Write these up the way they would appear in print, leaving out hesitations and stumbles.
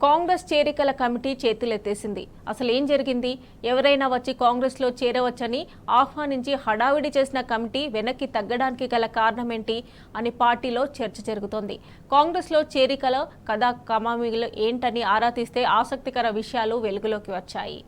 Congress చేరికల committee చేతులెత్తేసింది. అసలు ఏం జరిగింది? ఎవరైనా వచ్చి కాంగ్రెస్లో చేరవచ్చని ఆహ్వానించి హడావిడి చేసిన కమిటీ వెనక్కి తగ్గడానికి గల కారణమేంటి అని పార్టీలో చర్చ జరుగుతోంది. కాంగ్రెస్లో చేరికల కథా కమామిలు ఏంటని ఆరా తీస్తే ఆసక్తికర విషయాలు వెలుగులోకి వచ్చాయి.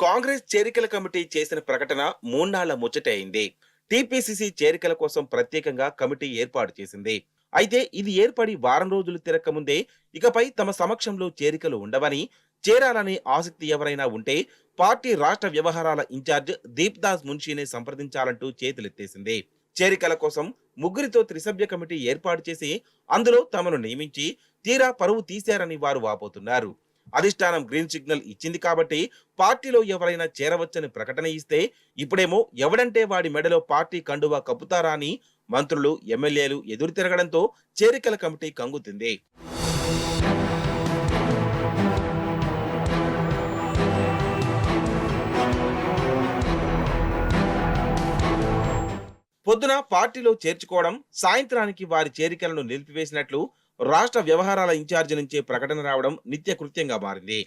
కాంగ్రెస్ చేరికల కమిటీ చేసిన ప్రకటన మూన్నాళ్ల ముచ్చటే అయింది. టీపీసీసీ చేరికల కోసం ప్రత్యేకంగా కమిటీ ఏర్పాటు చేసింది. అయితే ఇది ఏర్పడి వారం రోజులు తిరక్కముందే ఇకపై తమ సమక్షంలో చేరికలు ఉండవని, చేరాలనే ఆసక్తి ఎవరైనా ఉంటే పార్టీ రాష్ట్ర వ్యవహారాల ఇన్ఛార్జ్ దీప్దాస్ మున్షీనే సంప్రదించాలంటూ చేతులెత్తేసింది. చేరికల కోసం ముగ్గురితో త్రిసభ్య కమిటీ ఏర్పాటు చేసి అందులో తమను నియమించి తీరా పరువు తీశారని వారు వాపోతున్నారు. అధిష్టానం గ్రీన్ సిగ్నల్ ఇచ్చింది కాబట్టి పార్టీలో ఎవరైనా చేరవచ్చని ప్రకటన ఇస్తే ఇప్పుడేమో ఎవడంటే వాడి మెడలో పార్టీ కండువా కప్పుతారా అని మంత్రులు, ఎమ్మెల్యేలు ఎదురు తిరగడంతో చేరికల కమిటీ కంగుతింది. పొద్దున పార్టీలో చేర్చుకోవడం, సాయంత్రానికి వారి చేరికలను నిలిపివేసినట్లు రాష్ట్ర వ్యవహారాల ఇన్ఛార్జి నుంచే ప్రకటన రావడం నిత్య కృత్యంగా మారింది.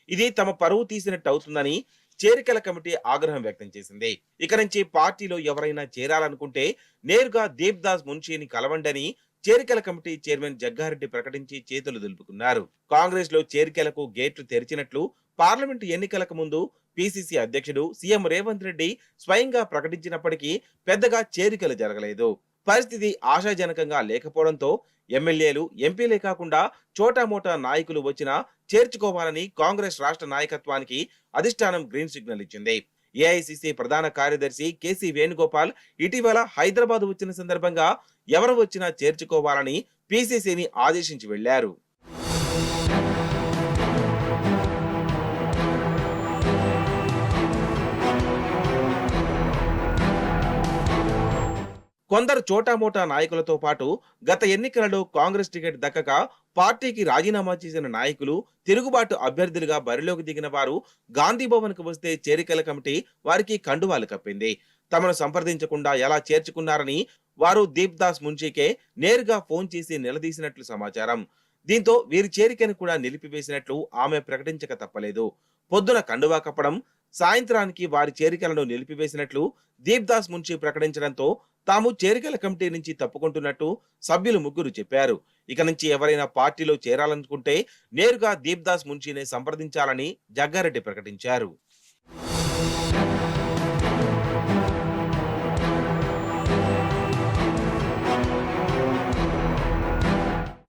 ఇది తమ పరువు తీసినట్టు అవుతుందని చేరికల కమిటీ ఆగ్రహం వ్యక్తం చేసింది. ఇక నుంచి పార్టీలో ఎవరైనా చేరాలనుకుంటే నేరుగా దీప్దాస్ మున్షీని కలవండని చేరికల కమిటీ చైర్మన్ జగ్గారెడ్డి ప్రకటించి చేతులు దులుపుకున్నారు. కాంగ్రెస్ లో చేరికలకు గేట్లు తెరిచినట్లు పార్లమెంటు ఎన్నికలకు ముందు పిసిసి అధ్యక్షుడు సీఎం రేవంత్ రెడ్డి స్వయంగా ప్రకటించినప్పటికీ పెద్దగా చేరికలు జరగలేదు. పరిస్థితి ఆశాజనకంగా లేకపోవడంతో ఎమ్మెల్యేలు, ఎంపీలే కాకుండా చోటామోటా నాయకులు వచ్చినా చేర్చుకోవాలని కాంగ్రెస్ రాష్ట్ర నాయకత్వానికి అధిష్టానం గ్రీన్ సిగ్నల్ ఇచ్చింది. ఏఐసిసి ప్రధాన కార్యదర్శి కేసీ వేణుగోపాల్ ఇటీవల హైదరాబాద్ వచ్చిన సందర్భంగా ఎవరు వచ్చినా చేర్చుకోవాలని పిసిసిని ఆదేశించి వెళ్లారు. కొందరు చోటామోటా నాయకులతో పాటు గత ఎన్నికలలో కాంగ్రెస్ టికెట్ దక్కక పార్టీకి రాజీనామా చేసిన నాయకులు, తిరుగుబాటు అభ్యర్థులుగా బరిలోకి దిగిన వారు గాంధీభవన్ కు వస్తే చేరికల కమిటీ వారికి కండువాలు కప్పింది. తమను సంప్రదించకుండా ఎలా చేర్చుకున్నారని వారు దీప్దాస్ మున్షీకే నేరుగా ఫోన్ చేసి నిలదీసినట్లు సమాచారం. దీంతో వీరి చేరికను కూడా నిలిపివేసినట్లు ఆమె ప్రకటించక తప్పలేదు. పొద్దున కండువా కప్పడం, సాయంత్రానికి వారి చేరికలను నిలిపివేసినట్లు దీప్దాస్ మున్షీ ప్రకటించడంతో తాము చేరికల కమిటీ నుంచి తప్పుకుంటున్నట్టు సభ్యులు ముగ్గురు చెప్పారు. ఇక నుంచి ఎవరైనా పార్టీలో చేరాలనుకుంటే నేరుగా దీప్దాస్ మున్షీనే సంప్రదించాలని జగ్గారెడ్డి ప్రకటించారు.